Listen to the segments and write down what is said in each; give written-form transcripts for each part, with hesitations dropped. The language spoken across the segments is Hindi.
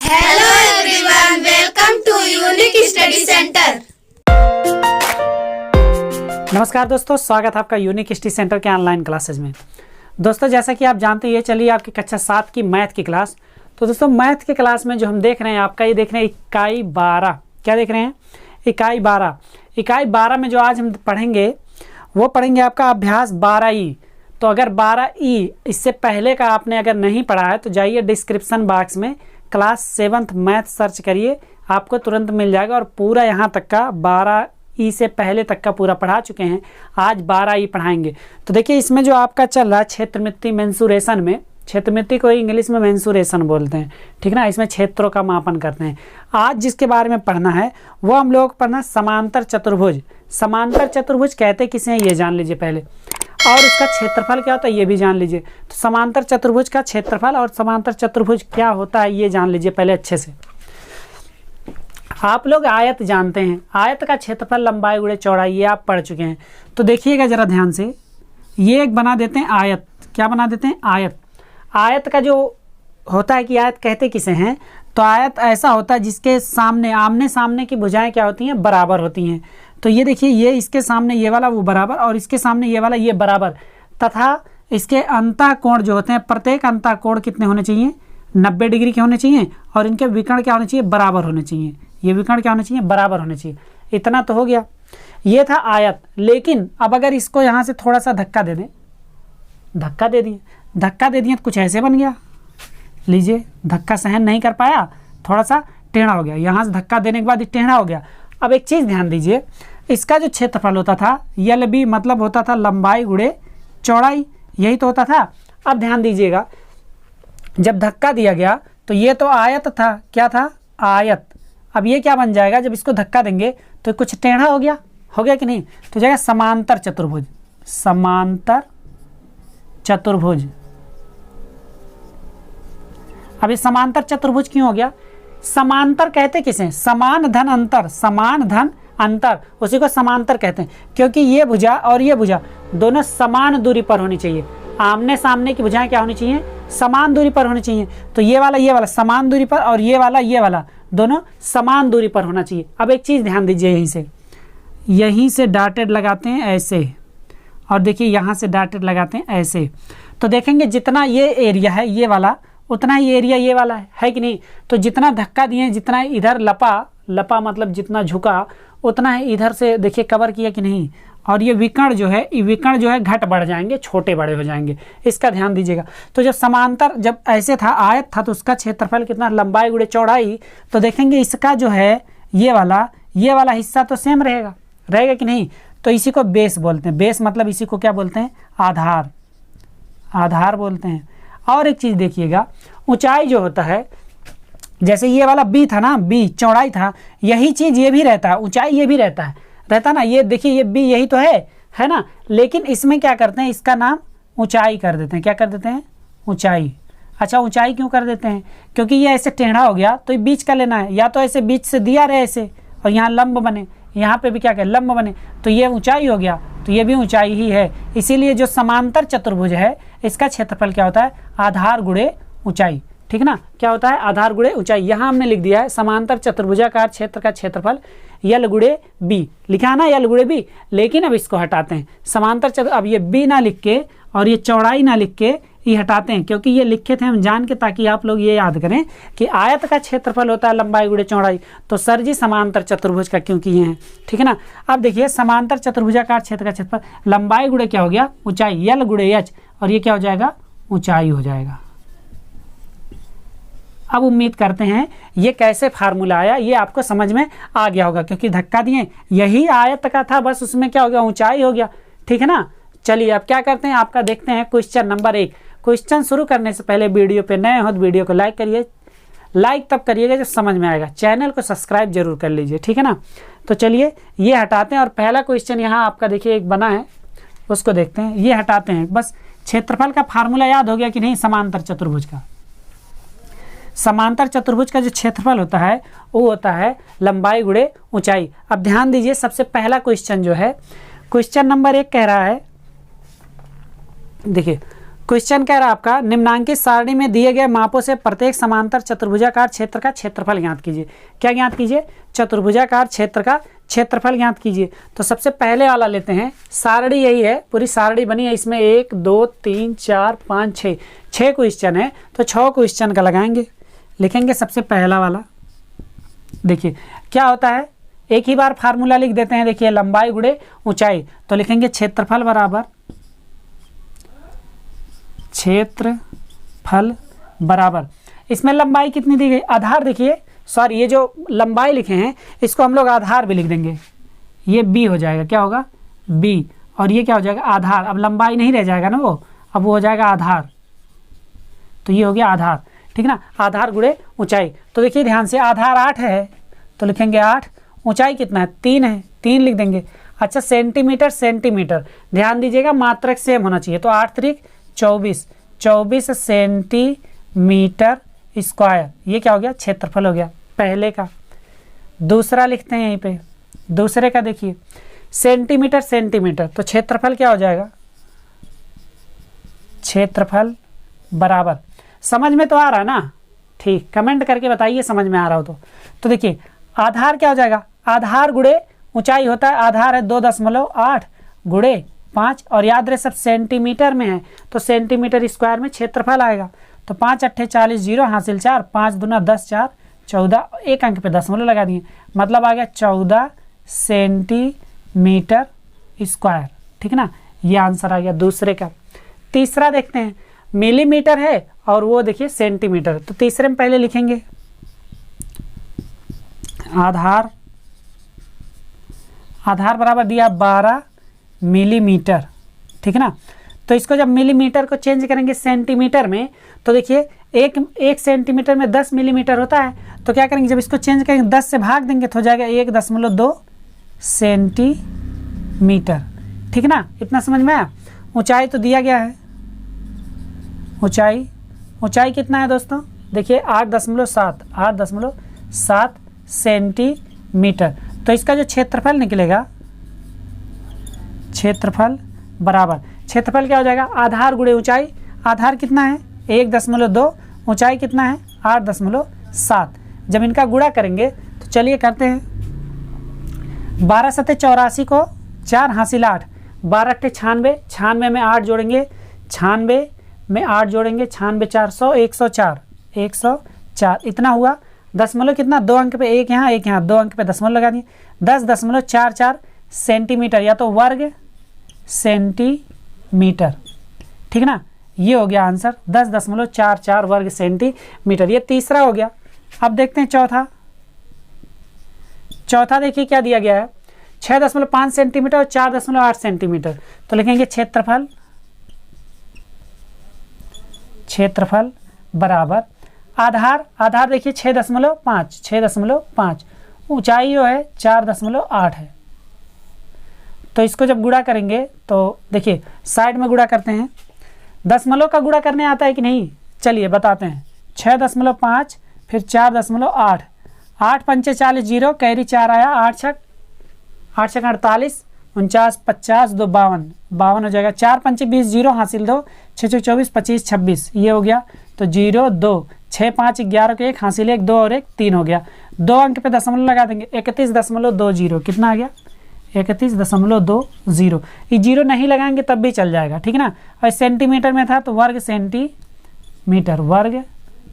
Hello everyone, welcome to unique study centre. नमस्कार दोस्तों, स्वागत है आपका यूनिक स्टडी सेंटर के ऑनलाइन क्लासेज में। दोस्तों जैसा कि आप जानते हैं, ये चलिए आपकी कक्षा 7 की मैथ की क्लास। तो दोस्तों मैथ के क्लास में जो हम देख रहे हैं, आपका ये देख रहे हैं इकाई 12। क्या देख रहे हैं? इकाई 12। इकाई 12 में जो आज हम पढ़ेंगे वो पढ़ेंगे आपका अभ्यास 12E। तो अगर 12E इससे पहले का आपने अगर नहीं पढ़ा है तो जाइए डिस्क्रिप्शन बॉक्स में क्लास 7th मैथ सर्च करिए, आपको तुरंत मिल जाएगा। और पूरा यहाँ तक का 12E से पहले तक का पूरा पढ़ा चुके हैं, आज 12E पढ़ाएंगे। तो देखिए इसमें जो आपका चल रहा है क्षेत्रमिति मेंसुरेशन में, क्षेत्रमिति को इंग्लिश में मेंसुरेशन बोलते हैं, ठीक ना। इसमें क्षेत्रों का मापन करते हैं। आज जिसके बारे में पढ़ना है वो हम लोग पढ़ना समांतर चतुर्भुज। समांतर चतुर्भुज कहते किसे हैं ये जान लीजिए पहले, और उसका क्षेत्रफल क्या होता है ये भी जान लीजिए। तो समांतर चतुर्भुज का क्षेत्रफल और समांतर चतुर्भुज क्या होता है ये जान लीजिए पहले अच्छे से। आप लोग आयत जानते हैं, आयत का क्षेत्रफल लंबाई गुणे चौड़ाई, ये आप पढ़ चुके हैं। तो देखिएगा जरा ध्यान से, ये एक बना देते हैं आयत। क्या बना देते हैं? आयत। आयत का जो होता है कि आयत कहते किसे हैं, तो आयत ऐसा होता है जिसके सामने आमने सामने की भुजाएं क्या होती हैं? बराबर होती हैं। तो ये देखिए, ये इसके सामने ये वाला वो बराबर, और इसके सामने ये वाला ये बराबर, तथा इसके अंतः कोण जो होते हैं, प्रत्येक अंतः कोण कितने होने चाहिए? 90 डिग्री के होने चाहिए, और इनके विकर्ण क्या होने चाहिए? बराबर होने चाहिए। ये विकर्ण क्या होने चाहिए? बराबर होने चाहिए। इतना तो हो गया, ये था आयत। लेकिन अब अगर इसको यहाँ से थोड़ा सा धक्का दे दें, धक्का दे दिए, धक्का दे दिए तो कुछ ऐसे बन गया। लीजिए, धक्का सहन नहीं कर पाया, थोड़ा सा टेढ़ा हो गया। यहाँ से धक्का देने के बाद टेढ़ा हो गया। अब एक चीज़ ध्यान दीजिए, इसका जो क्षेत्रफल होता था LB मतलब होता था लंबाई गुणे चौड़ाई, यही तो होता था। अब ध्यान दीजिएगा, जब धक्का दिया गया तो ये तो आयत था। क्या था? आयत। अब ये क्या बन जाएगा? जब इसको धक्का देंगे तो कुछ टेढ़ा हो गया कि नहीं? तो जाएगा समांतर चतुर्भुज। समांतर चतुर्भुज। अब ये समांतर चतुर्भुज क्यों हो गया? समांतर कहते किसे? समान धन अंतर, समान धन अंतर, उसी को समांतर कहते हैं। क्योंकि ये भुजा और ये भुजा दोनों समान दूरी पर होनी चाहिए। आमने सामने की भुजाएं क्या होनी चाहिए? समान दूरी पर होनी चाहिए। तो ये वाला समान दूरी पर, और ये वाला दोनों समान दूरी पर होना चाहिए। अब एक चीज़ ध्यान दीजिए, यहीं से डॉटेड लगाते हैं ऐसे, और देखिए यहाँ से डॉटेड लगाते हैं ऐसे। तो देखेंगे जितना ये एरिया है ये वाला, उतना ही एरिया ये वाला है कि नहीं? तो जितना धक्का दिए, जितना इधर लपा मतलब जितना झुका, उतना ही इधर से देखिए कवर किया कि नहीं। और ये विकर्ण जो है घट बढ़ जाएंगे, छोटे बड़े हो जाएंगे, इसका ध्यान दीजिएगा। तो जब समांतर जब ऐसे था, आयत था, तो उसका क्षेत्रफल कितना? लंबाई गुणे चौड़ाई। तो देखेंगे इसका जो है ये वाला हिस्सा तो सेम रहेगा कि नहीं? तो इसी को बेस बोलते हैं। बेस मतलब इसी को क्या बोलते हैं? आधार बोलते हैं। और एक चीज़ देखिएगा, ऊंचाई जो होता है, जैसे ये वाला B था ना, B चौड़ाई था, यही चीज़ ये भी रहता है, ऊंचाई ये भी रहता ना। ये देखिए ये B यही तो है ना। लेकिन इसमें क्या करते हैं? इसका नाम ऊंचाई कर देते हैं। क्या कर देते हैं? ऊंचाई। अच्छा, ऊंचाई क्यों कर देते हैं? क्योंकि ये ऐसे टेढ़ा हो गया तो ये बीच का लेना है, या तो ऐसे बीच से दिया रहे ऐसे, और यहाँ लंब बने, यहाँ पे भी क्या करें? लंब बने, तो ये ऊंचाई हो गया, तो ये भी ऊंचाई ही है। इसीलिए जो समांतर चतुर्भुज है इसका क्षेत्रफल क्या होता है? आधार गुणे ऊंचाई, ठीक ना। क्या होता है? आधार गुणे ऊंचाई। यहाँ हमने लिख दिया है समांतर चतुर्भुजाकार क्षेत्र का क्षेत्रफल यल गुणे बी, लिखा है ना यल गुणे बी। लेकिन अब इसको हटाते हैं, समांतर चतुर्भुज, अब ये बी ना लिख के और ये चौड़ाई ना लिख के ये हटाते हैं, क्योंकि ये लिखे थे हम जान के, ताकि आप लोग ये याद करें कि आयत का क्षेत्रफल होता है लंबाई गुणे चौड़ाई। तो सर जी समांतर चतुर्भुज का क्यों किए हैं, ठीक है ना। अब देखिए समांतर चतुर्भुजाकार क्षेत्र का क्षेत्रफल लंबाई गुणे क्या हो गया? ऊंचाई, यल गुणे एच, और ये क्या हो जाएगा? ऊंचाई हो जाएगा। अब उम्मीद करते हैं ये कैसे फार्मूला आया ये आपको समझ में आ गया होगा, क्योंकि धक्का दिए यही आयत का था, बस उसमें क्या हो गया? ऊंचाई हो गया, ठीक है ना। चलिए अब क्या करते हैं, आपका देखते हैं क्वेश्चन नंबर 1। क्वेश्चन शुरू करने से पहले वीडियो पे नए हो तो वीडियो को लाइक करिए। लाइक तब करिएगा जब समझ में आएगा। चैनल को सब्सक्राइब जरूर कर लीजिए, ठीक है ना। तो चलिए ये हटाते हैं, और पहला क्वेश्चन यहाँ आपका देखिए एक बना है, उसको देखते हैं। ये हटाते हैं, बस क्षेत्रफल का फार्मूला याद हो गया कि नहीं? समांतर चतुर्भुज का, समांतर चतुर्भुज का जो क्षेत्रफल होता है वो होता है लंबाई गुणे ऊंचाई। अब ध्यान दीजिए, सबसे पहला क्वेश्चन जो है, क्वेश्चन नंबर 1 कह रहा है, देखिए क्वेश्चन कह रहा है आपका, निम्नांकित सारणी में दिए गए मापों से प्रत्येक समांतर चतुर्भुजाकार क्षेत्र का क्षेत्रफल ज्ञात कीजिए। क्या ज्ञात कीजिए? चतुर्भुजाकार क्षेत्र का क्षेत्रफल ज्ञात कीजिए। तो सबसे पहले वाला लेते हैं, सारणी यही है, पूरी सारणी बनी है, इसमें 1 2 3 4 5 6 क्वेश्चन है, तो 6 क्वेश्चन का लगाएंगे। लिखेंगे सबसे पहला वाला, देखिए क्या होता है, एक ही बार फार्मूला लिख देते हैं। देखिए लंबाई गुणे ऊंचाई, तो लिखेंगे क्षेत्रफल बराबर क्षेत्रफल बराबर, इसमें लंबाई कितनी दी गई, आधार देखिए, सॉरी ये जो लंबाई लिखे हैं इसको हम लोग आधार भी लिख देंगे, ये b हो जाएगा, क्या होगा b, और ये क्या हो जाएगा आधार। अब लंबाई नहीं रह जाएगा ना वो, अब वो हो जाएगा आधार, तो ये हो गया आधार, ठीक ना। आधार गुणे ऊंचाई, तो देखिए ध्यान से, आधार 8 है तो लिखेंगे 8, ऊंचाई कितना है 3 है, 3 लिख देंगे। अच्छा सेंटीमीटर, सेंटीमीटर ध्यान दीजिएगा, मात्रक सेम होना चाहिए, तो 8 त्रिक 24, 24 सेंटीमीटर स्क्वायर, ये क्या हो गया क्षेत्रफल हो गया पहले का। दूसरा लिखते हैं यहीं पे, दूसरे का देखिए सेंटीमीटर, सेंटीमीटर, तो क्षेत्रफल क्या हो जाएगा, क्षेत्रफल बराबर, समझ में तो आ रहा है ना, ठीक, कमेंट करके बताइए समझ में आ रहा हो तो देखिए आधार क्या हो जाएगा, आधार गुणे ऊंचाई होता है, आधार है 2.8 गुणे 5, और याद रहे सब सेंटीमीटर में है, तो सेंटीमीटर स्क्वायर में क्षेत्रफल आएगा। तो 5 अट्ठे 40, 0 हासिल 4, 5 दूना 10, 4 14, एक अंक पे दशमलव लगा दिए, मतलब आ गया 14 सेंटीमीटर स्क्वायर, ठीक ना, ये आंसर आ गया दूसरे का। तीसरा देखते हैं, मिलीमीटर है और वो देखिए सेंटीमीटर, तो तीसरे में पहले लिखेंगे आधार, आधार बराबर दिया 12 मिलीमीटर, ठीक है ना। तो इसको जब मिलीमीटर को चेंज करेंगे सेंटीमीटर में, तो देखिए एक सेंटीमीटर में 10 मिलीमीटर होता है, तो क्या करेंगे जब इसको चेंज करेंगे 10 से भाग देंगे तो हो जाएगा 1.2 सेंटीमीटर, ठीक ना, इतना समझ में आया। ऊंचाई तो दिया गया है, ऊंचाई कितना है दोस्तों, देखिए 8.7 सेंटीमीटर, तो इसका जो क्षेत्रफल निकलेगा, क्षेत्रफल बराबर, क्षेत्रफल क्या हो जाएगा, आधार गुणे ऊंचाई, आधार कितना है 1.2, ऊंचाई कितना है 8.7, जब इनका गुणा करेंगे तो चलिए करते हैं, 12 सत्ते 84 को 4 हासिल 8, 12 अट्ठे 96, 96 में 8 जोड़ेंगे, 96 में 8 जोड़ेंगे, 96 400, 104, 104, इतना हुआ। दशमलव कितना, 2 अंक पे एक यहाँ 2 अंक पे दशमलव लगा दिए, 10.44 सेंटीमीटर, या तो वर्ग सेंटीमीटर, ठीक ना, ये हो गया आंसर 10.44 वर्ग सेंटीमीटर, ये तीसरा हो गया। अब देखते हैं चौथा देखिए क्या दिया गया है, 6.5 सेंटीमीटर और 4.8 सेंटीमीटर, तो लिखेंगे क्षेत्रफल बराबर, आधार देखिए 6.5, ऊंचाई जो है 4.8 है, तो इसको जब गुणा करेंगे तो देखिए साइड में गुणा करते हैं, दशमलव का गुणा करने आता है कि नहीं, चलिए बताते हैं, 6.5 फिर 4.8, 8 पंचे 40, 0 कैरी 4 आया, 8 छक 48, 49, 50 2 52 हो जाएगा, 4 पंचे 20, 0 हासिल 2, 6 6 24, 25 26, ये हो गया, तो 0 2, 6 5 11 के 1 हासिल 1, 2 और 1 3 हो गया, 2 अंक पे दशमलव लगा देंगे, 31.20, कितना आ गया 31.20, ये 0 नहीं लगाएंगे तब भी चल जाएगा, ठीक ना। और सेंटीमीटर में था तो वर्ग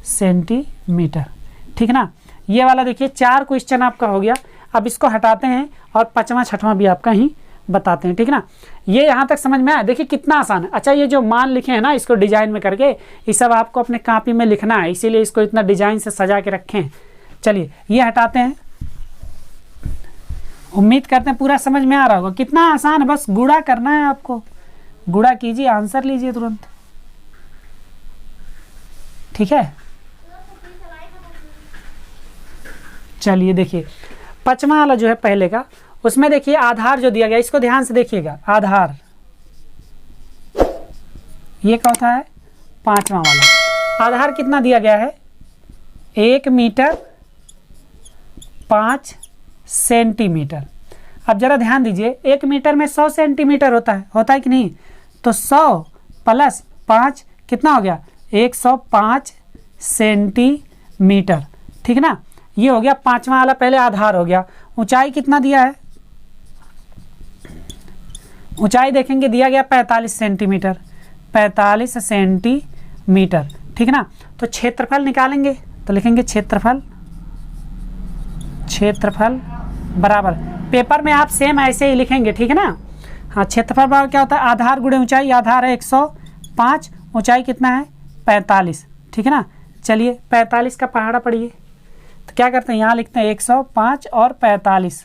सेंटीमीटर, ठीक ना। ये वाला देखिए 4 क्वेश्चन आपका हो गया। अब इसको हटाते हैं और 5वां 6वां भी आपका ही बताते हैं, ठीक ना। ये यहाँ तक समझ में आया, देखिए कितना आसान है। अच्छा ये जो मान लिखे हैं ना, इसको डिजाइन में करके, ये सब आपको अपने कॉपी में लिखना है, इसीलिए इसको इतना डिजाइन से सजा के रखे हैं। चलिए ये हटाते हैं, उम्मीद करते हैं पूरा समझ में आ रहा होगा। कितना आसान है, बस गुणा करना है आपको, गुणा कीजिए, आंसर लीजिए तुरंत, ठीक है। चलिए देखिए 5वां वाला जो है पहले का, उसमें देखिए आधार जो दिया गया, इसको ध्यान से देखिएगा, आधार ये क्या होता है 5वां वाला, आधार कितना दिया गया है 1 मीटर 5 सेंटीमीटर। अब जरा ध्यान दीजिए, 1 मीटर में 100 सेंटीमीटर होता है कि नहीं, तो 100 प्लस 105 कितना हो गया 105 सेंटीमीटर, ठीक ना। ये हो गया पांचवा वाला, पहले आधार हो गया। ऊंचाई कितना दिया है, ऊंचाई देखेंगे दिया गया 45 सेंटीमीटर, 45 सेंटीमीटर, ठीक ना। तो क्षेत्रफल निकालेंगे तो लिखेंगे क्षेत्रफल, क्षेत्रफल बराबर, पेपर में आप सेम ऐसे ही लिखेंगे, ठीक है ना। हाँ, क्षेत्रफल बराबर क्या होता है आधार गुणे ऊंचाई, आधार है 105, ऊंचाई कितना है 45, ठीक है ना। चलिए 45 का पहाड़ा पढ़िए, तो क्या करते हैं यहाँ लिखते हैं 105 और 45,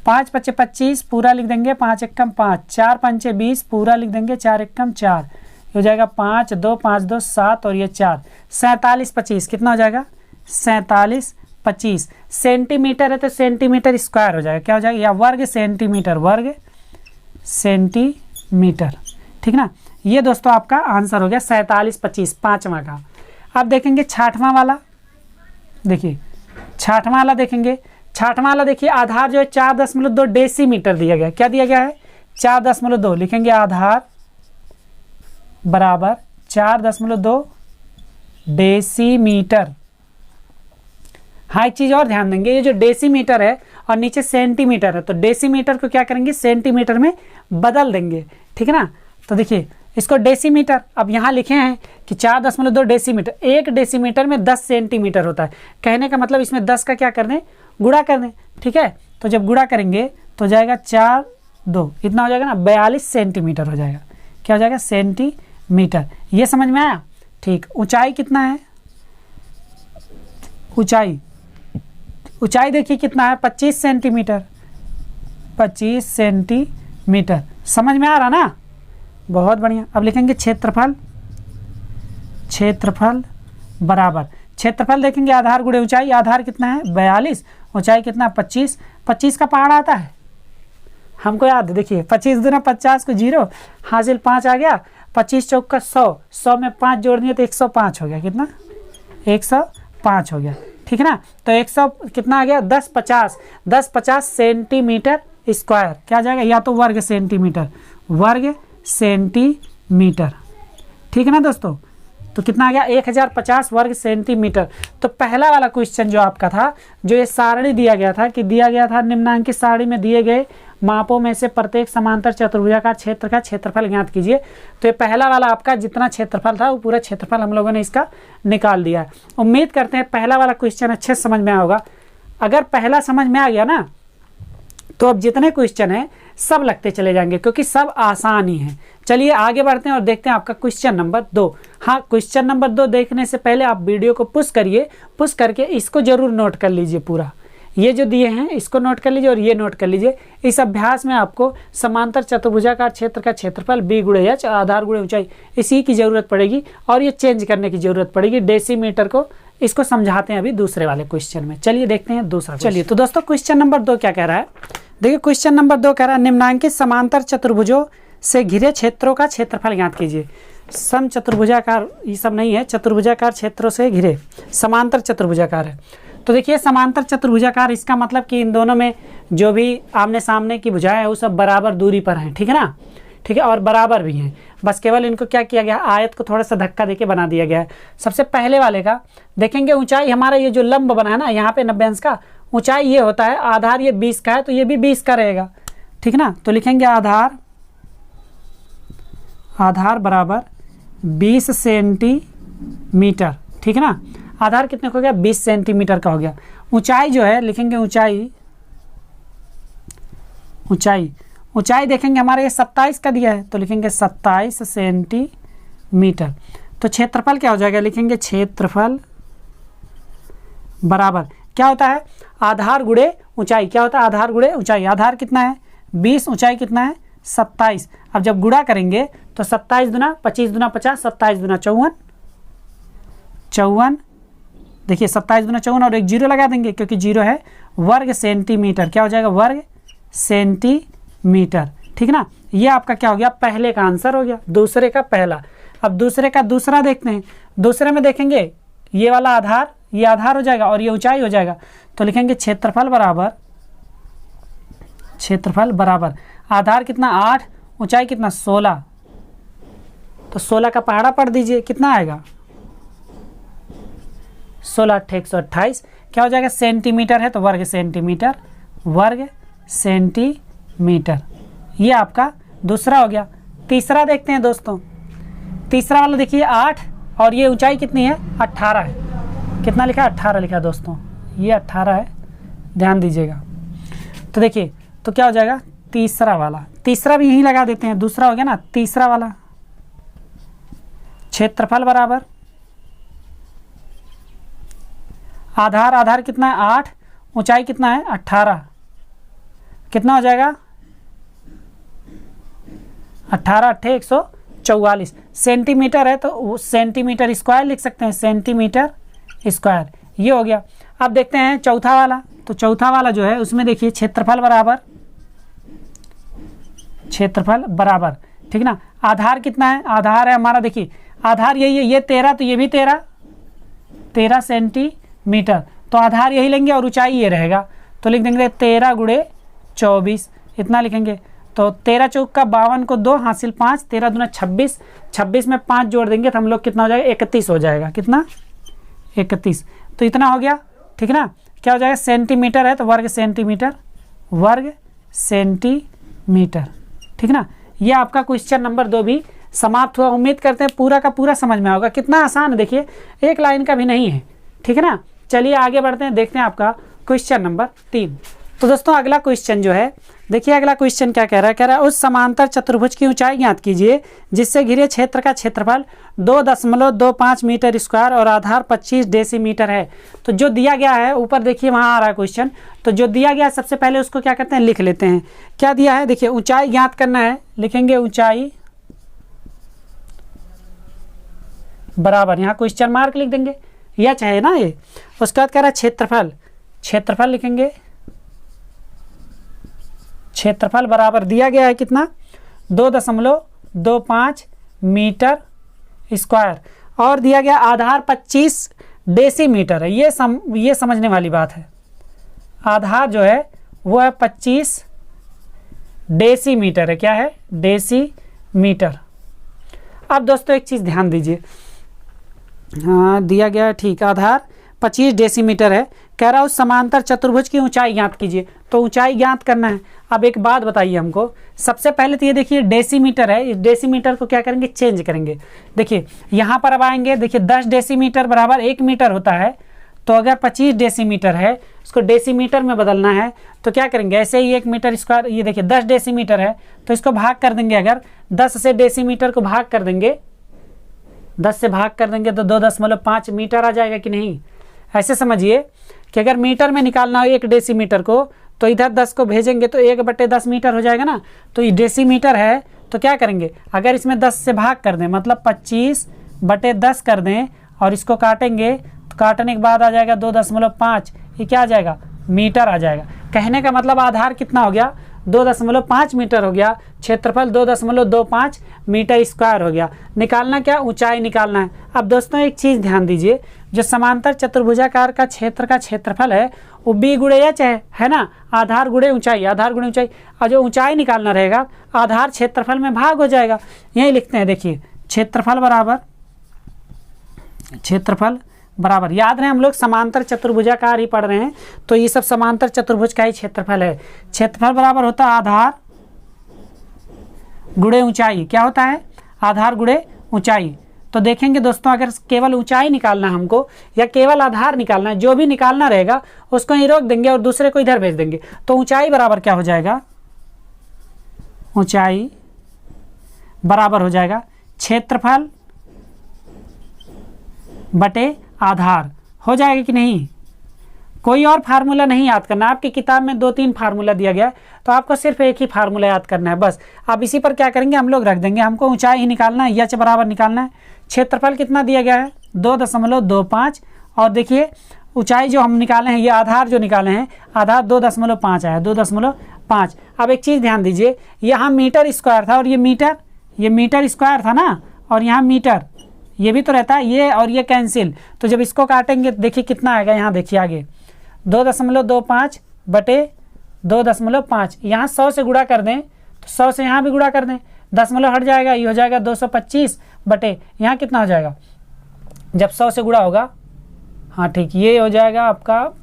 5 पच्चे 25 पूरा लिख देंगे, 5 एकम 5, 4 पंचे 20 पूरा लिख देंगे, 4 एकम 4, ये हो जाएगा 5 2 5 2 7 और ये 4, 47 25 कितना हो जाएगा 47 25 सेंटीमीटर है तो सेंटीमीटर स्क्वायर हो जाएगा, क्या हो जाएगा या वर्ग सेंटीमीटर, वर्ग सेंटीमीटर, ठीक ना। ये दोस्तों आपका आंसर हो गया 47 25 पाँचवा का। अब देखेंगे छठवां वाला, देखिए छठवां वाला देखेंगे, छठवां वाला देखिए आधार जो है 4.2 डेसीमीटर दिया गया, क्या दिया गया है 4.2, लिखेंगे आधार बराबर 4.2 डेसीमीटर। हाँ, एक चीज़ और ध्यान देंगे, ये जो डेसीमीटर है और नीचे सेंटीमीटर है, तो डेसीमीटर को क्या करेंगे सेंटीमीटर में बदल देंगे, ठीक है ना। तो देखिए इसको डेसीमीटर, अब यहाँ लिखे हैं कि 4.2 डेसीमीटर, 1 डेसीमीटर में 10 सेंटीमीटर होता है, कहने का मतलब इसमें 10 का क्या कर दें गुणा कर दें, ठीक है। तो जब गुणा करेंगे तो जाएगा 4 2 इतना हो जाएगा ना 42 सेंटीमीटर हो जाएगा, क्या हो जाएगा सेंटीमीटर। ये समझ में आया, ठीक। ऊंचाई कितना है, ऊंचाई, ऊंचाई देखिए कितना है 25 सेंटीमीटर, 25 सेंटीमीटर, समझ में आ रहा ना, बहुत बढ़िया। अब लिखेंगे क्षेत्रफल, क्षेत्रफल बराबर, क्षेत्रफल देखेंगे आधार गुणे ऊंचाई, आधार कितना है 42, ऊंचाई कितना 25, 25 का पहाड़ आता है हमको याद, देखिए 25 दूना 50 को 0 हासिल 5 आ गया, 25 चौक का 100, 100 में 5 जोड़ दिए तो 105 हो गया, कितना 105 हो गया, ठीक है ना। तो 100 कितना आ गया 10 50 सेंटीमीटर स्क्वायर, क्या जाएगा या तो वर्ग सेंटीमीटर, वर्ग सेंटीमीटर, ठीक है ना दोस्तों। तो कितना आ गया 1050 वर्ग सेंटीमीटर। तो पहला वाला क्वेश्चन जो आपका था, जो ये सारणी दिया गया था कि दिया गया था निम्नांकित सारणी में दिए गए मापों में से प्रत्येक समांतर चतुर्भुजाकार क्षेत्र का क्षेत्रफल ज्ञात कीजिए, तो ये पहला वाला आपका जितना क्षेत्रफल था वो पूरा क्षेत्रफल हम लोगों ने इसका निकाल दिया है। उम्मीद करते हैं पहला वाला क्वेश्चन अच्छे से समझ में आया होगा। अगर पहला समझ में आ गया ना तो अब जितने क्वेश्चन हैं सब लगते चले जाएंगे क्योंकि सब आसान ही हैं। चलिए आगे बढ़ते हैं और देखते हैं आपका क्वेश्चन नंबर 2। हाँ, क्वेश्चन नंबर 2 देखने से पहले आप वीडियो को पुश करिए, पुश करके इसको जरूर नोट कर लीजिए, पूरा ये जो दिए हैं इसको नोट कर लीजिए और ये नोट कर लीजिए। इस अभ्यास में आपको समांतर चतुर्भुजाकार क्षेत्र का क्षेत्रफल b गुणे h आधार गुणे ऊंचाई इसी की जरूरत पड़ेगी और ये चेंज करने की जरूरत पड़ेगी डेसीमीटर को। इसको समझाते हैं अभी दूसरे वाले क्वेश्चन में। चलिए देखते हैं दूसरा। चलिए तो दोस्तों क्वेश्चन नंबर 2 क्या कह रहा है, देखिए क्वेश्चन नंबर 2 कह रहा है निम्नांकित समांतर चतुर्भुजों से घिरे क्षेत्रों का क्षेत्रफल ज्ञात कीजिए। सम चतुर्भुजाकार ये सब नहीं है, चतुर्भुजाकार क्षेत्रों से घिरे, समांतर चतुर्भुजाकार है। तो देखिए समांतर चतुर्भुजाकार इसका मतलब कि इन दोनों में जो भी आमने सामने की भुजाएं हैं वो सब बराबर दूरी पर हैं, ठीक है ना, ठीक है, और बराबर भी हैं। बस केवल इनको क्या किया गया, आयत को थोड़ा सा धक्का देके बना दिया गया है। सबसे पहले वाले का देखेंगे ऊंचाई, हमारा ये जो लंब बना है ना यहाँ पे 90 अंश का, ऊंचाई ये होता है, आधार ये 20 का है तो ये भी 20 का रहेगा, ठीक ना। तो लिखेंगे आधार, आधार बराबर 20 सेंटीमीटर, ठीक है ना। आधार कितने का हो गया 20 सेंटीमीटर का हो गया। ऊंचाई जो है लिखेंगे ऊंचाई, ऊंचाई ऊंचाई देखेंगे हमारे ये 27 का दिया है तो लिखेंगे 27 सेंटीमीटर। तो क्षेत्रफल क्या हो जाएगा, लिखेंगे क्षेत्रफल बराबर क्या होता है आधार गुणे ऊंचाई, क्या होता है आधार गुणे ऊंचाई। आधार कितना है 20, ऊंचाई कितना है 27। अब जब गुणा करेंगे तो 27 दूना 25 दूना 50, 27 दूना 54, 54 देखिए 27 दूना 54 और एक जीरो लगा देंगे क्योंकि जीरो है, वर्ग सेंटीमीटर, क्या हो जाएगा वर्ग सेंटीमीटर, ठीक ना। ये आपका क्या हो गया पहले का आंसर हो गया, दूसरे का पहला। अब दूसरे का दूसरा देखते हैं। दूसरे में देखेंगे ये वाला आधार, ये आधार हो जाएगा और ये ऊंचाई हो जाएगा तो लिखेंगे क्षेत्रफल बराबर, क्षेत्रफल बराबर आधार कितना 8, ऊंचाई कितना 16, तो 16 का पहाड़ा पढ़ दीजिए, कितना आएगा 16 8 128। क्या हो जाएगा, सेंटीमीटर है तो वर्ग सेंटीमीटर, वर्ग सेंटीमीटर। ये आपका दूसरा हो गया। तीसरा देखते हैं दोस्तों। तीसरा वाला देखिए 8 और ये ऊंचाई कितनी है 18 है। कितना लिखा है 18 लिखा है दोस्तों, ये 18 है, ध्यान दीजिएगा। तो देखिए तो क्या हो जाएगा तीसरा वाला, तीसरा भी यहीं लगा देते हैं, दूसरा हो गया ना तीसरा वाला। क्षेत्रफल बराबर आधार, आधार कितना है 8, ऊंचाई कितना है 18, कितना हो जाएगा 18 8 144। सेंटीमीटर है तो सेंटीमीटर स्क्वायर लिख सकते हैं, सेंटीमीटर स्क्वायर। ये हो गया। अब देखते हैं चौथा वाला। तो चौथा वाला जो है उसमें देखिए क्षेत्रफल बराबर, क्षेत्रफल बराबर, ठीक ना। आधार कितना है, आधार है हमारा, देखिए आधार यही है, ये 13 तो ये भी 13 सेंटीमीटर, तो आधार यही लेंगे और ऊंचाई ये रहेगा, तो लिख देंगे 13 × 24, इतना लिखेंगे। तो 13 चौक का 52 को 2 हासिल 5, 13 दूना 26, 26 में 5 जोड़ देंगे तो हम लोग कितना हो जाएगा 31 हो जाएगा, कितना 31। तो इतना हो गया, ठीक ना। क्या हो जाएगा, सेंटीमीटर है तो वर्ग सेंटीमीटर, वर्ग सेंटीमीटर, ठीक ना। ये आपका क्वेश्चन नंबर 2 भी समाप्त हुआ। उम्मीद करते हैं पूरा का पूरा समझ में होगा। कितना आसान है देखिए, एक लाइन का भी नहीं है, ठीक है ना। चलिए आगे बढ़ते हैं, देखते हैं आपका क्वेश्चन नंबर 3। तो दोस्तों अगला क्वेश्चन जो है, देखिए अगला क्वेश्चन क्या कह रहा है, कह रहा है उस समांतर चतुर्भुज की ऊंचाई ज्ञात कीजिए जिससे घिरे क्षेत्र का क्षेत्रफल 2.25 मीटर स्क्वायर और आधार 25 डेसीमीटर है। तो जो दिया गया है ऊपर देखिए वहाँ आ रहा है क्वेश्चन, तो जो दिया गया है सबसे पहले उसको क्या करते हैं लिख लेते हैं। क्या दिया है देखिए, ऊंचाई ज्ञात करना है, लिखेंगे ऊंचाई बराबर, यहाँ क्वेश्चन मार्क लिख देंगे, यह चाहे ना ये। उसके बाद कह रहा है क्षेत्रफल, क्षेत्रफल लिखेंगे, क्षेत्रफल बराबर दिया गया है कितना 2.25 मीटर स्क्वायर और दिया गया आधार 25 डेसीमीटर है। ये समझने वाली बात है। आधार जो है वो है 25 डेसीमीटर है, क्या है डेसीमीटर। अब दोस्तों एक चीज़ ध्यान दीजिए, हाँ दिया गया है ठीक, आधार 25 डेसीमीटर है। कह रहा हूँ समांतर चतुर्भुज की ऊंचाई ज्ञात कीजिए, तो ऊंचाई ज्ञात करना है। अब एक बात बताइए हमको, सबसे पहले तो ये देखिए डेसीमीटर है, इस डेसीमीटर को क्या करेंगे चेंज करेंगे। देखिए यहाँ पर अब आएंगे, देखिए 10 डेसीमीटर बराबर 1 मीटर होता है, तो अगर 25 डेसीमीटर है उसको डेसीमीटर में बदलना है तो क्या करेंगे, ऐसे ही 1 मीटर स्क्वायर, ये देखिए 10 डेसीमीटर है तो इसको भाग कर देंगे। अगर 10 से डेसीमीटर को भाग कर देंगे, 10 से भाग कर देंगे तो 2.5 मीटर आ जाएगा कि नहीं। ऐसे समझिए कि अगर मीटर में निकालना हो 1 डेसीमीटर को तो इधर 10 को भेजेंगे तो 1/10 मीटर हो जाएगा ना। तो ये डेसीमीटर है तो क्या करेंगे, अगर इसमें 10 से भाग कर दें मतलब 25/10 कर दें और इसको काटेंगे तो काटने के बाद आ जाएगा 2.5, ये क्या आ जाएगा मीटर आ जाएगा। कहने का मतलब आधार कितना हो गया 2.5 मीटर हो गया, क्षेत्रफल 2.25 मीटर स्क्वायर हो गया। निकालना क्या, ऊंचाई निकालना है। अब दोस्तों एक चीज़ ध्यान दीजिए, जो समांतर चतुर्भुजाकार का क्षेत्र का क्षेत्रफल है वो बी गुणे एच है ना, आधार गुणे ऊंचाई, आधार गुणे ऊंचाई, और जो ऊंचाई निकालना रहेगा आधार क्षेत्रफल में भाग हो जाएगा। यही लिखते हैं, देखिए क्षेत्रफल बराबर, क्षेत्रफल बराबर, याद रहे हम लोग समांतर चतुर्भुजाकार ही पढ़ रहे हैं तो ये सब समांतर चतुर्भुज का ही क्षेत्रफल है। क्षेत्रफल बराबर होता है आधार गुणे ऊंचाई, क्या होता है आधार गुणे ऊंचाई। तो देखेंगे दोस्तों अगर केवल ऊंचाई निकालना हमको या केवल आधार निकालना है, जो भी निकालना रहेगा उसको ही रोक देंगे और दूसरे को इधर भेज देंगे। तो ऊंचाई बराबर क्या हो जाएगा, ऊंचाई बराबर हो जाएगा क्षेत्रफल बटे आधार। हो जाएगा कि नहीं, कोई और फार्मूला नहीं याद करना। आपकी किताब में 2-3 फार्मूला दिया गया है तो आपको सिर्फ एक ही फार्मूला याद करना है बस। अब इसी पर क्या करेंगे हम लोग रख देंगे, हमको ऊंचाई ही निकालना है, एच बराबर निकालना है। क्षेत्रफल कितना दिया गया है 2.25 और देखिए ऊंचाई जो हम निकाले हैं, ये आधार जो निकाले हैं आधार 2.5 आया, 2.5। अब एक चीज़ ध्यान दीजिए, यहाँ मीटर स्क्वायर था और ये मीटर स्क्वायर था ना, और यहाँ मीटर ये भी तो रहता है, ये और ये कैंसिल, तो जब इसको काटेंगे देखिए कितना आएगा। यहाँ देखिए आगे 2.25 बटे 2.5, यहाँ 100 से गुणा कर दें तो 100 से यहाँ भी गुणा कर दें दशमलव हट जाएगा, ये हो जाएगा 225 बटे यहाँ कितना हो जाएगा जब 100 से गुणा होगा, हाँ ठीक, ये हो जाएगा आपका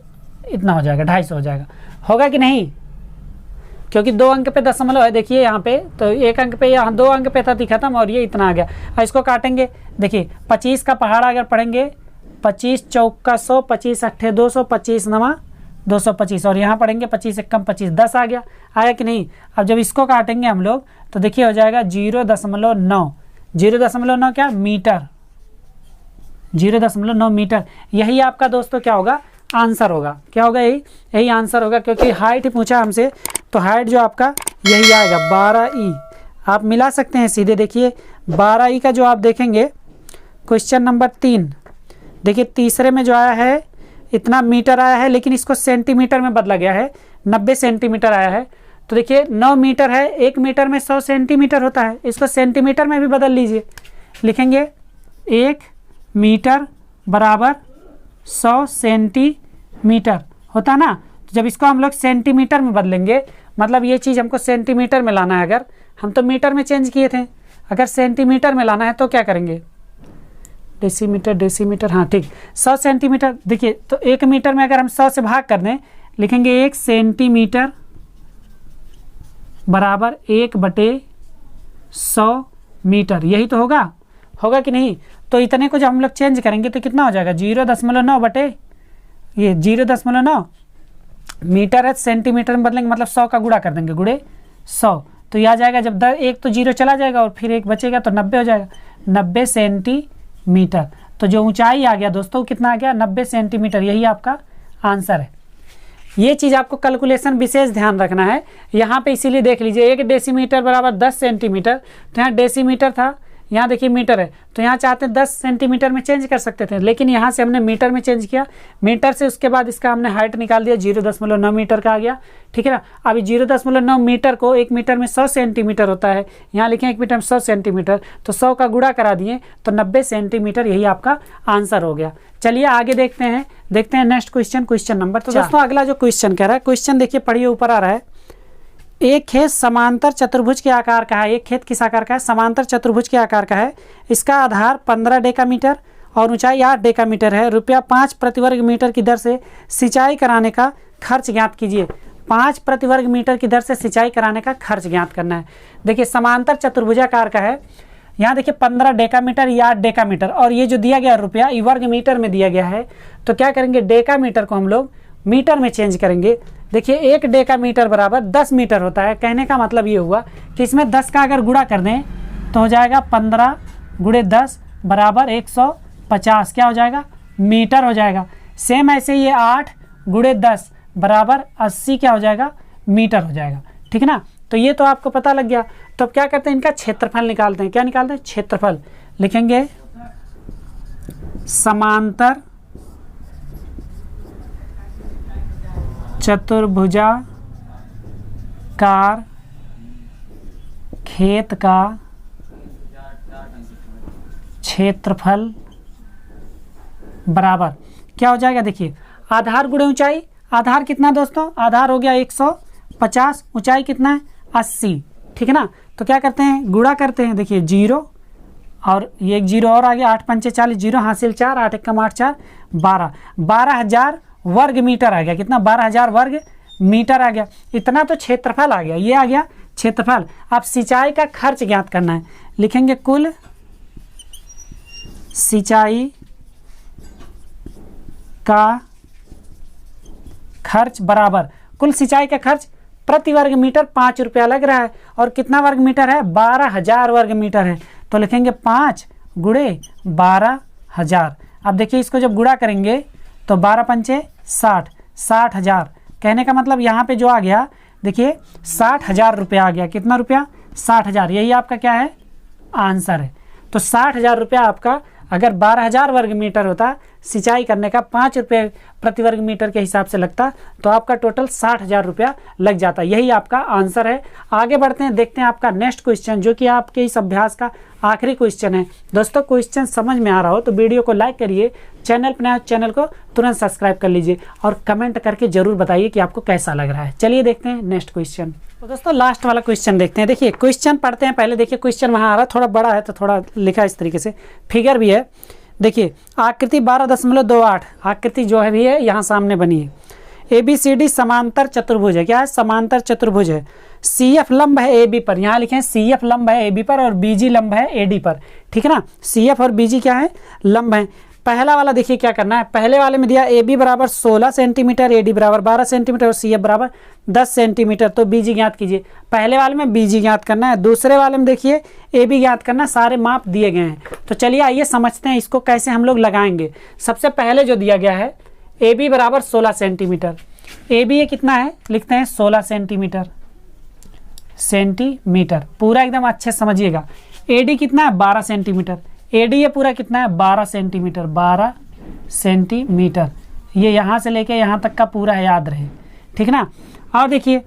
इतना हो जाएगा 250 हो जाएगा। होगा कि नहीं, क्योंकि 2 अंक पे दशमलव है, देखिए यहाँ पे तो 1 अंक पे, यहाँ 2 अंक पे था तो खत्म, और ये इतना आ गया। अब इसको काटेंगे, देखिए 25 का पहाड़ा अगर पढ़ेंगे, 25 चौका 100, 25 अट्ठे 200, 25 नवा 225, और यहाँ पढ़ेंगे 25 एक कम 25, 10 आ गया। आया कि नहीं। अब जब इसको काटेंगे हम लोग तो देखिए हो जाएगा 0.9, 0.9 क्या मीटर, 0.9 मीटर। यही आपका दोस्तों क्या होगा आंसर होगा, क्या होगा यही आंसर होगा, क्योंकि हाइट ही पूछा हमसे, तो हाइट जो आपका यही आएगा 12E। आप मिला सकते हैं सीधे, देखिए 12E का जो आप देखेंगे क्वेश्चन नंबर 3, देखिए तीसरे में जो आया है इतना मीटर आया है, लेकिन इसको सेंटीमीटर में बदला गया है, 90 सेंटीमीटर आया है। तो देखिए 9 मीटर है, 1 मीटर में 100 सेंटीमीटर होता है, इसको सेंटीमीटर में भी बदल लीजिए, लिखेंगे 1 मीटर बराबर 100 सेंटीमीटर होता ना। तो जब इसको हम लोग सेंटीमीटर में बदलेंगे, मतलब ये चीज़ हमको सेंटीमीटर में लाना है, अगर हम तो मीटर में चेंज किए थे, अगर सेंटीमीटर में लाना है तो क्या करेंगे, डेसीमीटर, हाँ ठीक, 100 सेंटीमीटर। देखिए तो 1 मीटर में अगर हम 100 से भाग कर दें, लिखेंगे 1 सेंटीमीटर बराबर 1/100 मीटर, यही तो होगा कि नहीं। तो इतने को जब हम लोग चेंज करेंगे तो कितना हो जाएगा 0.9 बटे ये 0.9 मीटर है, सेंटीमीटर में बदलेंगे मतलब 100 का गुणा कर देंगे, गुणे 100, तो यह आ जाएगा, जब एक तो 0 चला जाएगा और फिर 1 बचेगा तो 90 हो जाएगा, 90 सेंटीमीटर। तो जो ऊंचाई आ गया दोस्तों कितना आ गया 90 सेंटीमीटर, यही आपका आंसर है। ये चीज़ आपको कैलकुलेशन विशेष ध्यान रखना है यहाँ पे, इसीलिए देख लीजिए 1 डेसीमीटर बराबर 10 सेंटीमीटर, तो यहाँ डेसीमीटर था, यहाँ देखिए मीटर है, तो यहाँ चाहते हैं 10 सेंटीमीटर में चेंज कर सकते थे, लेकिन यहाँ से हमने मीटर में चेंज किया, मीटर से उसके बाद इसका हमने हाइट निकाल दिया, 0.9 मीटर का आ गया, ठीक है ना। अभी 0.9 मीटर को 1 मीटर में 100 सेंटीमीटर होता है, यहाँ लिखें 1 मीटर में 100 सेंटीमीटर, तो 100 का गुणा करा दिए तो 90 सेंटीमीटर, यही आपका आंसर हो गया। चलिए आगे देखते हैं नेक्स्ट क्वेश्चन नंबर। तो दोस्तों अगला जो क्वेश्चन कह रहा है, क्वेश्चन देखिए पढ़िए, ऊपर आ रहा है, एक खेत समांतर चतुर्भुज के आकार का है। एक खेत किस आकार का है, समांतर चतुर्भुज के आकार का है। इसका आधार 15 डेकामीटर और ऊंचाई 8 डेकामीटर है। रुपया 5 प्रति वर्ग मीटर की दर से सिंचाई कराने का खर्च ज्ञात कीजिए। 5 प्रति वर्ग मीटर की दर से सिंचाई कराने का खर्च ज्ञात करना है। देखिए समांतर चतुर्भुजाकार का है, यहाँ देखिए 15 डेकामीटर या 8 डेकामीटर, और ये जो दिया गया रुपया ये वर्ग मीटर में दिया गया है। तो क्या करेंगे, डेकामीटर को हम लोग मीटर में चेंज करेंगे। देखिए 1 डेकामीटर बराबर 10 मीटर होता है। कहने का मतलब ये हुआ कि इसमें 10 का अगर गुणा कर दें तो हो जाएगा 15 गुणे 10 बराबर 150, क्या हो जाएगा मीटर हो जाएगा। सेम ऐसे ये 8 गुणे 10 बराबर 80 क्या हो जाएगा मीटर हो जाएगा, ठीक है ना। तो ये तो आपको पता लग गया। तो अब क्या करते हैं, इनका क्षेत्रफल निकालते हैं। क्या निकालते हैं, क्षेत्रफल। लिखेंगे समांतर चतुर्भुजाकार खेत का क्षेत्रफल बराबर क्या हो जाएगा, देखिए आधार गुणे ऊंचाई। आधार कितना दोस्तों, आधार हो गया 150, ऊंचाई कितना है 80, ठीक है ना। तो क्या करते हैं, गुणा करते हैं। देखिए 0 और ये एक 0 और आ गया, 8 पंचे 40, 0 हासिल 4, 8 एकम 8 4 12, 12,000 वर्ग मीटर आ गया। कितना, 12,000 वर्ग मीटर आ गया। इतना तो क्षेत्रफल आ गया, ये आ गया क्षेत्रफल। अब सिंचाई का खर्च ज्ञात करना है। लिखेंगे कुल सिंचाई का खर्च बराबर, कुल सिंचाई का खर्च प्रति वर्ग मीटर 5 रुपया लग रहा है, और कितना वर्ग मीटर है, 12,000 वर्ग मीटर है। तो लिखेंगे 5 गुणे 12,000। अब देखिए इसको जब गुणा करेंगे तो 12 पंचे 60, 60,000। कहने का मतलब यहाँ पे जो आ गया, देखिए 60,000 रुपया आ गया। कितना रुपया, 60,000, यही आपका क्या है आंसर है। तो 60,000 रुपया आपका, अगर 12,000 वर्ग मीटर होता सिंचाई करने का 5 रुपये प्रति वर्ग मीटर के हिसाब से लगता, तो आपका टोटल 60,000 रुपया लग जाता। यही आपका आंसर है। आगे बढ़ते हैं, देखते हैं आपका नेक्स्ट क्वेश्चन, जो कि आपके इस अभ्यास का आखिरी क्वेश्चन है। दोस्तों क्वेश्चन समझ में आ रहा हो तो वीडियो को लाइक करिए, चैनल पर नया चैनल को तुरंत सब्सक्राइब कर लीजिए और कमेंट करके जरूर बताइए कि आपको कैसा लग रहा है। चलिए देखते हैं नेक्स्ट क्वेश्चन। तो दोस्तों लास्ट वाला क्वेश्चन देखते हैं। देखिए क्वेश्चन पढ़ते हैं पहले। देखिए क्वेश्चन वहाँ आ रहा है, थोड़ा बड़ा है तो थोड़ा लिखा इस तरीके से, फिगर भी है। देखिए आकृति 12.28 आकृति जो है भी है यहाँ सामने बनी है। ABCD समांतर चतुर्भुज है। क्या है? समांतर चतुर्भुज है। CF लंब है AB पर, यहाँ लिखे हैं CF लंब है AB पर और BG लंब है AD पर। ठीक है ना, CF और BG क्या है? लंब है। पहला वाला देखिए क्या करना है। पहले वाले में दिया AB बराबर 16 सेंटीमीटर, AD बराबर 12 सेंटीमीटर और CF बराबर 10 सेंटीमीटर। तो BG ज्ञात कीजिए। पहले वाले में BG ज्ञात करना है, दूसरे वाले में देखिए AB ज्ञात करना है। सारे माप दिए गए हैं। तो चलिए आइए समझते हैं इसको कैसे हम लोग लगाएंगे। सबसे पहले जो दिया गया है AB बराबर 16 सेंटीमीटर। AB ये कितना है? लिखते हैं 16 सेंटीमीटर। पूरा एकदम अच्छे से समझिएगा। AD कितना है? 12 सेंटीमीटर। AD ये पूरा कितना है? 12 सेंटीमीटर। 12 सेंटीमीटर ये यहाँ से लेके यहाँ तक का पूरा याद रहे। ठीक ना। और देखिए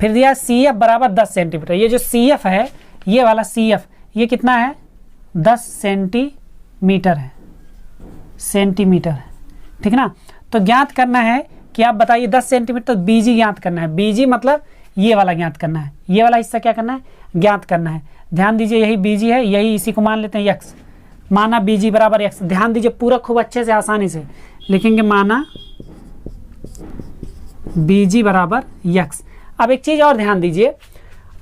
फिर दिया CF बराबर 10 सेंटीमीटर। ये जो CF है, ये वाला CF ये कितना है? 10 सेंटीमीटर है। ठीक ना। तो ज्ञात करना है कि आप बताइए 10 सेंटीमीटर। तो BG ज्ञात करना है। BG मतलब ये वाला ज्ञात करना है। ये वाला हिस्सा क्या करना है? ज्ञात करना है। ध्यान दीजिए यही BG है, यही इसी को मान लेते हैं x। माना BG बराबर x। ध्यान दीजिए पूरा खूब अच्छे से आसानी से लिखेंगे। माना BG बराबर x। अब एक चीज़ और ध्यान दीजिए,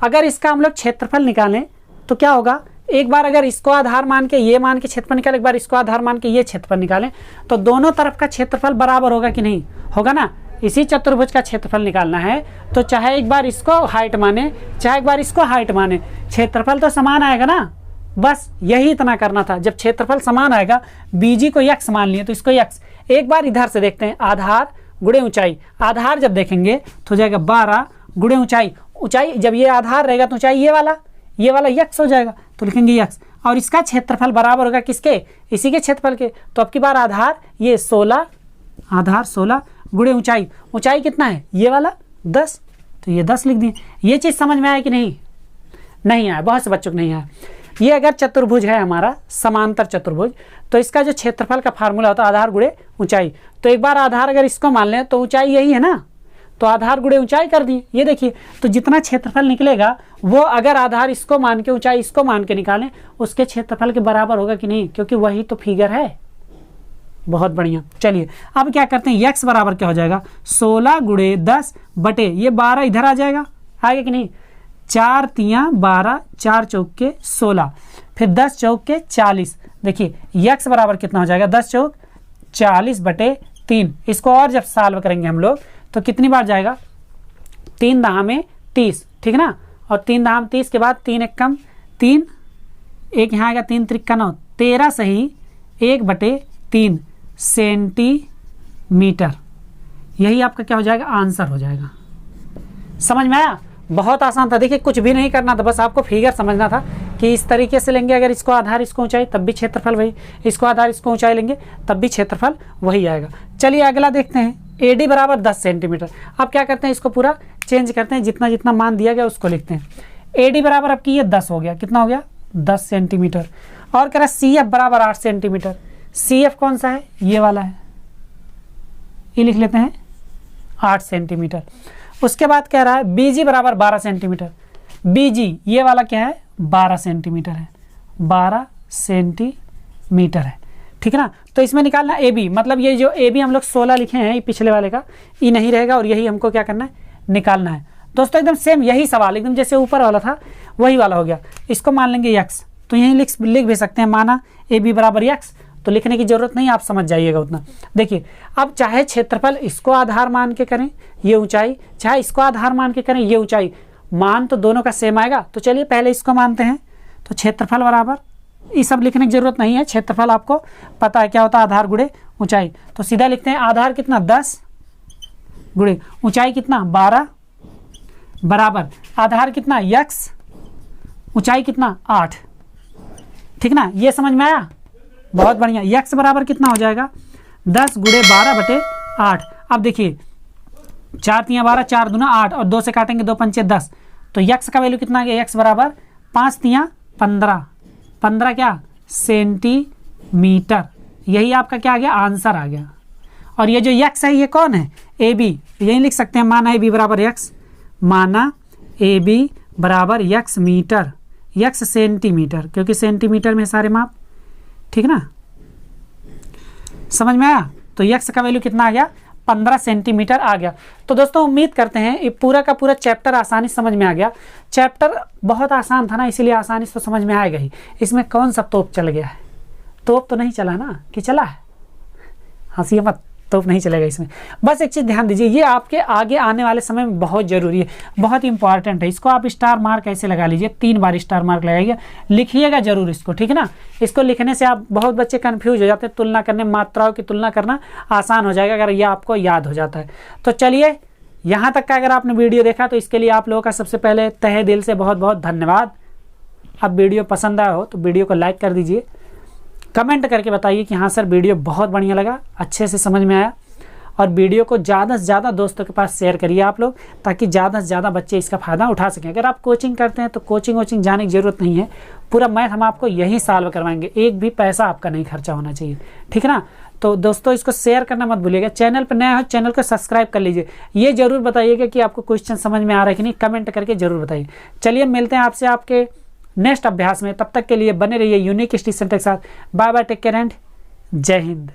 अगर इसका हम लोग क्षेत्रफल निकालें तो क्या होगा? एक बार अगर इसको आधार मान के ये मान के क्षेत्रफल निकालें, एक बार इसको आधार मान के ये क्षेत्रफल निकालें, तो दोनों तरफ का क्षेत्रफल बराबर होगा कि नहीं? होगा ना। इसी चतुर्भुज का क्षेत्रफल निकालना है तो चाहे एक बार इसको हाइट माने चाहे एक बार इसको हाइट माने, क्षेत्रफल तो समान आएगा ना। बस यही इतना करना था। जब क्षेत्रफल समान आएगा, BG को x मान लिए तो इसको x। एक बार इधर से देखते हैं, आधार गुणे ऊंचाई। आधार जब देखेंगे तो हो जाएगा 12 गुणे ऊंचाई। ऊंचाई जब ये आधार रहेगा तो ऊंचाई ये वाला x हो जाएगा, तो लिखेंगे x। और इसका क्षेत्रफल बराबर होगा किसके? इसी के क्षेत्रफल के। तो अब की बार आधार ये 16, आधार 16 गुणे ऊंचाई। ऊंचाई कितना है? ये वाला 10, तो ये 10 लिख दिए। ये चीज़ समझ में आया कि नहीं? नहीं आया, बहुत से बच्चों को नहीं आया। ये अगर चतुर्भुज है हमारा समांतर चतुर्भुज, तो इसका जो क्षेत्रफल का फार्मूला होता है आधार गुणे ऊंचाई। तो एक बार आधार अगर इसको मान लें तो ऊंचाई यही है ना, तो आधार गुणे ऊंचाई कर दी। ये देखिए, तो जितना क्षेत्रफल निकलेगा वो अगर आधार इसको मान के ऊंचाई इसको मान के निकालें, उसके क्षेत्रफल के बराबर होगा कि नहीं? क्योंकि वही तो फिगर है। बहुत बढ़िया। चलिए अब क्या करते हैं, x बराबर क्या हो जाएगा? 16 गुणे 10 बटे ये 12 इधर आ जाएगा, आगे कि नहीं? 4 तियाँ 12, 4 चौके 16, फिर 10 चौके 40। देखिए x बराबर कितना हो जाएगा? 10 चौक 40 बटे 3। इसको और जब सॉल्व करेंगे हम लोग तो कितनी बार जाएगा? 3 दहामे 30। ठीक ना। और 3 दहाम 30 के बाद 3 एक कम 3, एक यहाँ आएगा 3 त्रिक्का 9, 13 सही 1/3 सेंटीमीटर। यही आपका क्या हो जाएगा? आंसर हो जाएगा। समझ में आया? बहुत आसान था। देखिए कुछ भी नहीं करना था, बस आपको फिगर समझना था कि इस तरीके से लेंगे। अगर इसको आधार इसको ऊंचाई तब भी क्षेत्रफल वही, इसको आधार इसको ऊंचाई लेंगे तब भी क्षेत्रफल वही आएगा। चलिए अगला देखते हैं। AD बराबर 10 सेंटीमीटर। अब क्या करते हैं, इसको पूरा चेंज करते हैं, जितना जितना मान दिया गया उसको लिखते हैं। AD बराबर अब की ये 10 हो गया। कितना हो गया? 10 सेंटीमीटर। और कह रहा है CF बराबर 8 सेंटीमीटर। CF कौन सा है? ये वाला है, ये लिख लेते हैं 8 सेंटीमीटर। उसके बाद कह रहा है BG बराबर 12 सेंटीमीटर। BG ये वाला क्या है? 12 सेंटीमीटर है। 12 सेंटीमीटर है। ठीक है ना। तो इसमें निकालना AB, मतलब ये जो AB हम लोग 16 लिखे हैं, ये पिछले वाले का ये नहीं रहेगा और यही हमको क्या करना है? निकालना है। दोस्तों एकदम सेम यही सवाल, एकदम जैसे ऊपर वाला था वही वाला हो गया। इसको मान लेंगे x, तो यहीं लिख भी सकते हैं। माना AB बराबर x, तो लिखने की जरूरत नहीं, आप समझ जाइएगा उतना। देखिए अब चाहे क्षेत्रफल इसको आधार मान के करें ये ऊंचाई, चाहे इसको आधार मान के करें ये ऊंचाई, मान तो दोनों का सेम आएगा। तो चलिए पहले इसको मानते हैं। तो क्षेत्रफल बराबर, ये सब लिखने की जरूरत नहीं है, क्षेत्रफल आपको पता है क्या होता है? आधार गुणे ऊंचाई। तो सीधा लिखते हैं आधार कितना? 10 गुणे ऊंचाई कितना? 12 बराबर आधार कितना? x, ऊंचाई कितना? 8। ठीक ना। ये समझ में आया? बहुत बढ़िया। यक्स बराबर कितना हो जाएगा 10 गुणे 12/8। अब देखिए 4 तियाँ 12, 4 दूना 8 और 2 से काटेंगे 2 पंचे 10, तो यक्स का वैल्यू कितना आ गया, यक्स बराबर 5 तियाँ 15, 15 क्या सेंटीमीटर। यही आपका क्या आ गया आंसर आ गया। और ये जो यक्स है ये कौन है, ए बी, यही लिख सकते हैं माना ए बी बराबर यक्स, माना ए बी बराबर यक्स मीटर, यक्स सेंटीमीटर, क्योंकि सेंटीमीटर में सारे माप, ठीक ना, समझ में आया। तो यक्स का वैल्यू कितना आ गया 15 सेंटीमीटर आ गया। तो दोस्तों उम्मीद करते हैं ये पूरा का पूरा चैप्टर आसानी से समझ में आ गया। चैप्टर बहुत आसान था ना, इसीलिए आसानी से तो समझ में आएगा ही। इसमें कौन सा तोप चल गया है, तोप तो नहीं चला ना, कि चला है, हंसिए मत, तोप नहीं चलेगा इसमें। बस एक चीज़ ध्यान दीजिए, ये आपके आगे आने वाले समय में बहुत ज़रूरी है, बहुत इंपॉर्टेंट है। इसको आप स्टार मार्क ऐसे लगा लीजिए, 3 बार स्टार मार्क लगाइए, लिखिएगा जरूर इसको, ठीक है ना। इसको लिखने से आप बहुत बच्चे कंफ्यूज हो जाते हैं, तुलना करने, मात्राओं की तुलना करना आसान हो जाएगा अगर यह आपको याद हो जाता है। तो चलिए, यहाँ तक का अगर आपने वीडियो देखा तो इसके लिए आप लोगों का सबसे पहले तहे दिल से बहुत बहुत धन्यवाद। अब वीडियो पसंद आया हो तो वीडियो को लाइक कर दीजिए, कमेंट करके बताइए कि हाँ सर वीडियो बहुत बढ़िया लगा, अच्छे से समझ में आया। और वीडियो को ज़्यादा से ज़्यादा दोस्तों के पास शेयर करिए आप लोग, ताकि ज़्यादा से ज़्यादा बच्चे इसका फ़ायदा उठा सकें। अगर आप कोचिंग करते हैं तो कोचिंग जाने की ज़रूरत नहीं है, पूरा मैथ हम आपको यहीं सॉल्व करवाएंगे, एक भी पैसा आपका नहीं खर्चा होना चाहिए, ठीक है ना। तो दोस्तों इसको शेयर करना मत भूलिएगा। चैनल पर नया हो चैनल को सब्सक्राइब कर लीजिए। ये जरूर बताइएगा कि आपको क्वेश्चन समझ में आ रहा है कि नहीं, कमेंट करके जरूर बताइए। चलिए मिलते हैं आपसे आपके नेक्स्ट अभ्यास में, तब तक के लिए बने रहिए यूनिक स्टडी सेंटर के साथ। Bye bye, take care and Jai Hind.